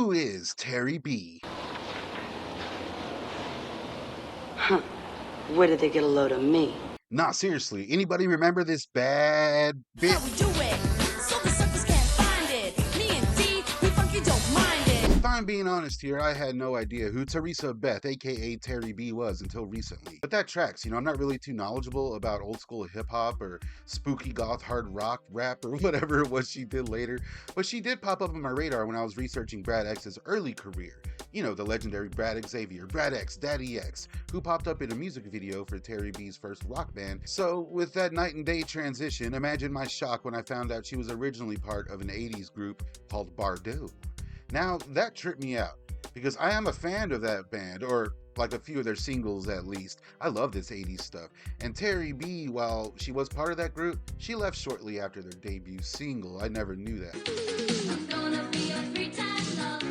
Who is TAIRRIE B? Huh. Where did they get a load of me? Nah, seriously, anybody remember this bad bit? How we do it, so the suckers can't find it. Me and D, we funky don't mind it. If I'm being honest here, I had no idea who Teresa Beth, aka TAIRRIE B, was until recently. But that tracks, I'm not really too knowledgeable about old school hip hop or spooky goth hard rock rap or whatever it was she did later. But she did pop up on my radar when I was researching Brad X's early career. The legendary Brad Xavier, Brad X, Daddy X, who popped up in a music video for TAIRRIE B's first rock band. So, with that night and day transition, imagine my shock when I found out she was originally part of an 80s group called Bardau. Now, that tripped me out, because I am a fan of that band, or like a few of their singles at least. I love this 80s stuff. And TAIRRIE B, while she was part of that group, she left shortly after their debut single. I never knew that. I'm gonna be a three-time lover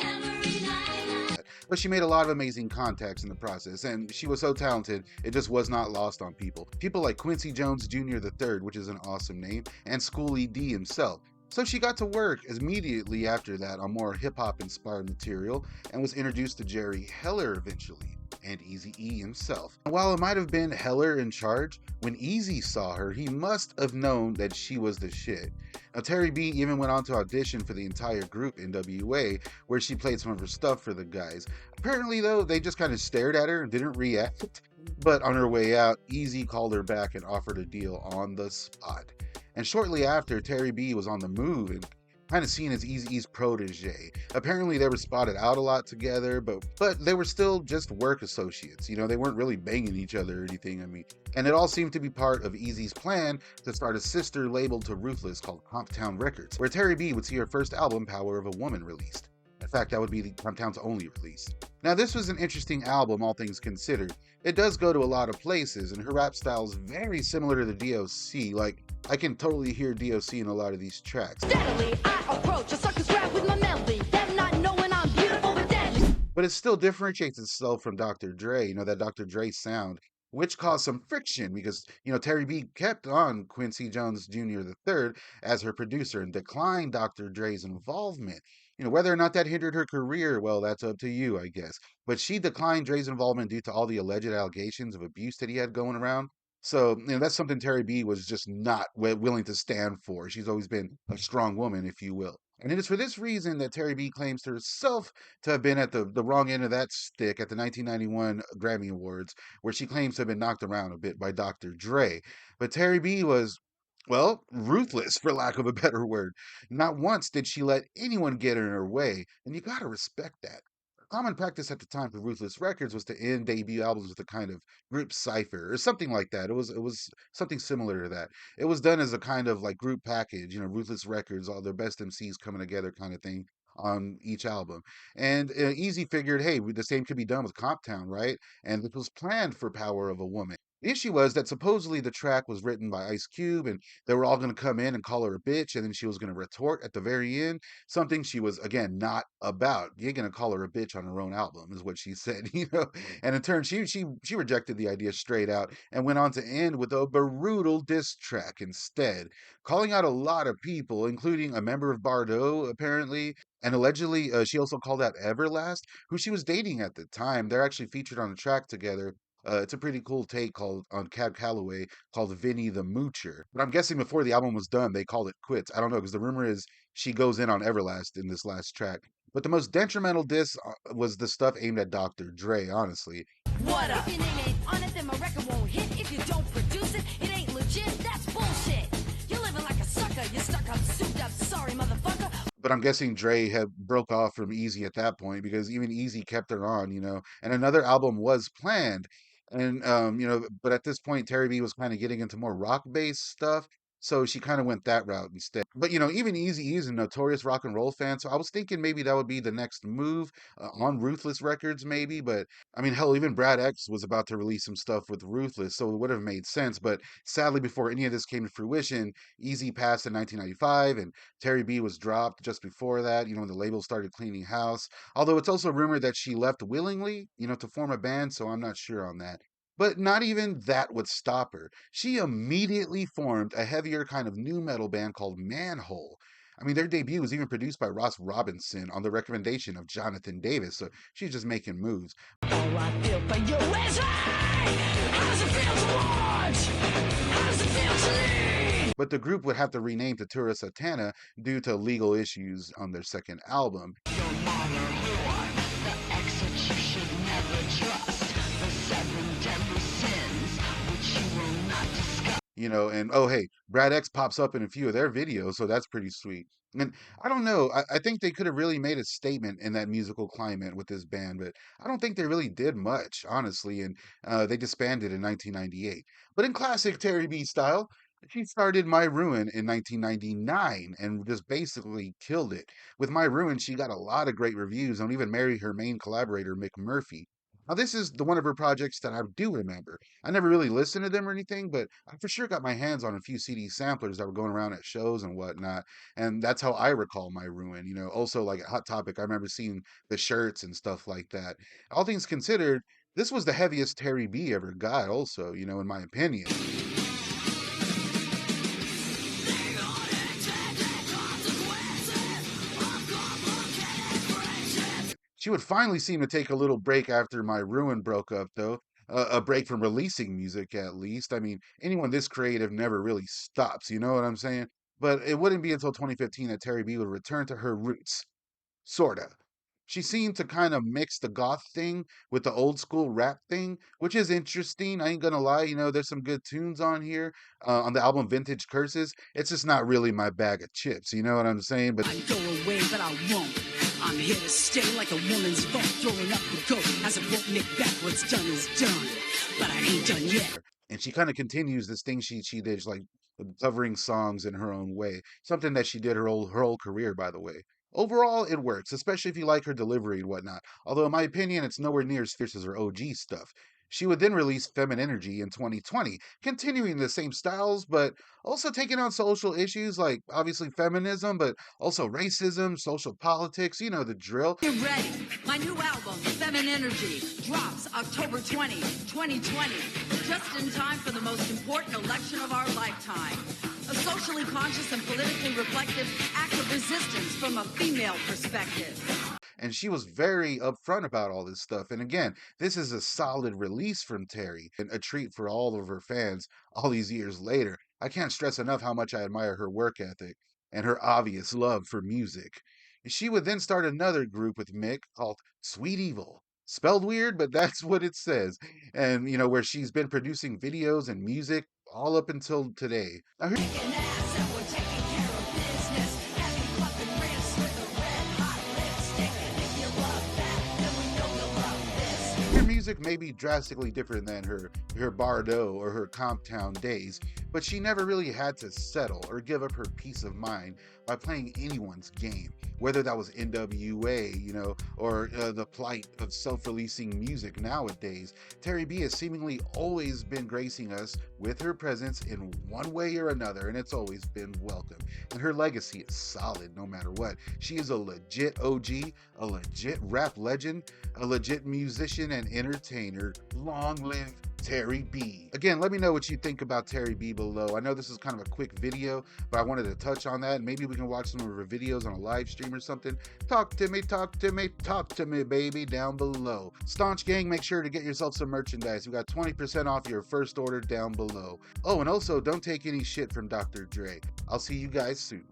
every night. But she made a lot of amazing contacts in the process, and she was so talented, it just was not lost on people. People like Quincy Jones Jr. III, which is an awesome name, and Schoolie D himself. So she got to work immediately after that on more hip-hop inspired material and was introduced to Jerry Heller eventually, and Eazy-E himself. And while it might have been Heller in charge, when Eazy saw her, he must have known that she was the shit. Now, TAIRRIE B even went on to audition for the entire group N.W.A, where she played some of her stuff for the guys. Apparently, though, they just kind of stared at her and didn't react. But on her way out, Eazy called her back and offered a deal on the spot. And shortly after, TAIRRIE B was on the move and kind of seen as Eazy-E's protege. Apparently, they were spotted out a lot together, but they were still just work associates. They weren't really banging each other or anything. And it all seemed to be part of Eazy's plan to start a sister label to Ruthless called Comptown Records, where TAIRRIE B would see her first album, Power of a Woman, released. In fact, that would be the Comptown's only release. Now, this was an interesting album, all things considered. It does go to a lot of places, and her rap style is very similar to the D.O.C. Like, I can totally hear D.O.C. in a lot of these tracks. Steadily, I approach a sucker's rap with my melody. Them not knowing I'm beautiful but deadly. But it still differentiates itself from Dr. Dre, that Dr. Dre sound, which caused some friction because, TAIRRIE B kept on Quincy Jones Jr. III as her producer and declined Dr. Dre's involvement. Whether or not that hindered her career, well, that's up to you, I guess. But she declined Dre's involvement due to all the alleged allegations of abuse that he had going around. So, that's something TAIRRIE B was just not willing to stand for. She's always been a strong woman, if you will. And it is for this reason that TAIRRIE B claims to herself to have been at the wrong end of that stick at the 1991 Grammy Awards, where she claims to have been knocked around a bit by Dr. Dre. But TAIRRIE B was, well, ruthless, for lack of a better word. Not once did she let anyone get in her way, and you gotta respect that. Common practice at the time for Ruthless Records was to end debut albums with a kind of group cipher or something like that. It was something similar to that. It was done as a kind of like group package, Ruthless Records, all their best MCs coming together kind of thing on each album. And Eazy figured, hey, the same could be done with Comptown, right? And this was planned for Power of a Woman. The issue was that supposedly the track was written by Ice Cube and they were all going to come in and call her a bitch, and then she was going to retort at the very end, something she was, again, not about. You ain't going to call her a bitch on her own album, is what she said. And in turn, she rejected the idea straight out and went on to end with a brutal diss track instead, calling out a lot of people, including a member of Bardau, apparently, and allegedly, she also called out Everlast, who she was dating at the time. They're actually featured on a track together. It's a pretty cool take called on Cab Calloway called Vinny the Moocher. But I'm guessing before the album was done, they called it quits. I don't know, because the rumor is she goes in on Everlast in this last track. But the most detrimental diss was the stuff aimed at Dr. Dre, honestly. What up? If your name ain't on it, then my record won't hit. If you don't produce it, it ain't legit. That's bullshit. You're living like a sucker. You're stuck up, souped up. Sorry, motherfucker. But I'm guessing Dre had broke off from Eazy at that point because even Eazy kept her on, and another album was planned. And but at this point, TAIRRIE B was kind of getting into more rock-based stuff, so she kind of went that route instead. But even Eazy is a notorious rock and roll fan, so I was thinking maybe that would be the next move on Ruthless Records, maybe. But I mean, hell, even Brad X was about to release some stuff with Ruthless, so it would have made sense. But sadly, before any of this came to fruition, Eazy passed in 1995, and TAIRRIE B was dropped just before that. When the label started cleaning house. Although it's also rumored that she left willingly, to form a band, so I'm not sure on that. But not even that would stop her. She immediately formed a heavier kind of new metal band called Manhole. I mean, their debut was even produced by Ross Robinson on the recommendation of Jonathan Davis, so she's just making moves. All I feel for you is right. How does it feel to watch? How does it feel to lead? But the group would have to rename to Tura Satana due to legal issues on their second album. Your mother whore, the ex that you should never trust, the 7 deadly sins which you will not discuss. You know, and oh hey, Brad X pops up in a few of their videos, so that's pretty sweet. And I don't know, I think they could have really made a statement in that musical climate with this band, but I don't think they really did much, honestly. And they disbanded in 1998. But in classic Terry B style, she started My Ruin in 1999 and just basically killed it. With My Ruin, she got a lot of great reviews and even married her main collaborator, Mick Murphy. Now, this is the one of her projects that I do remember. I never really listened to them or anything, but I for sure got my hands on a few CD samplers that were going around at shows and whatnot. And that's how I recall My Ruin. You know, also like at Hot Topic, I remember seeing the shirts and stuff like that. All things considered, this was the heaviest Terry B ever got, also, you know, in my opinion. She would finally seem to take a little break after My Ruin broke up, though. A break from releasing music, at least. I mean, anyone this creative never really stops, you know what I'm saying? But it wouldn't be until 2015 that Terry B would return to her roots. Sorta. She seemed to kind of mix the goth thing with the old school rap thing, which is interesting. I ain't gonna lie, you know, there's some good tunes on here on the album Vintage Curses. It's just not really my bag of chips, you know what I'm saying? But I go away, but I won't. I'm here to stay like a woman's phone, throwing up the goat as it won't nick back what's done is done. But I ain't done yet. and she kind of continues this thing she did, like covering songs in her own way. Something that she did her whole career, by the way. Overall, it works, especially if you like her delivery and whatnot. Although, in my opinion, it's nowhere near as fierce as her OG stuff. She would then release Feminine Energy in 2020, continuing the same styles, but also taking on social issues like obviously feminism, but also racism, social politics, you know the drill. Get ready. My new album, Feminine Energy, drops October 20, 2020. Just in time for the most important election of our lifetime. A socially conscious and politically reflective act of resistance from a female perspective. And she was very upfront about all this stuff. And again, this is a solid release from Terry and a treat for all of her fans all these years later. I can't stress enough how much I admire her work ethic and her obvious love for music. She would then start another group with Mick called Sweet Evil. Spelled weird, but that's what it says. And, you know, where she's been producing videos and music all up until today. Now, Kicking ass and we're taking care of business. Heavy fucking wrists with a red hot lipstick. If you love that, then we know you'll love this. her music may be drastically different than her Bardau or her Comptown days, but she never really had to settle or give up her peace of mind by playing anyone's game, whether that was N.W.A, you know, or the plight of self-releasing music nowadays. Terry B has seemingly always been gracing us with her presence in one way or another, and it's always been welcome. And her legacy is solid no matter what. She is a legit OG, a legit rap legend, a legit musician and entertainer. Long live Terry B. Again, let me know what you think about Terry B below. I know this is kind of a quick video, but I wanted to touch on that. Maybe we can watch some of her videos on a live stream or something. Talk to me, talk to me, talk to me, baby, down below. Staunch Gang, make sure to get yourself some merchandise. We got 20% off your first order down below. Oh, and also, don't take any shit from Dr. Dre. I'll see you guys soon.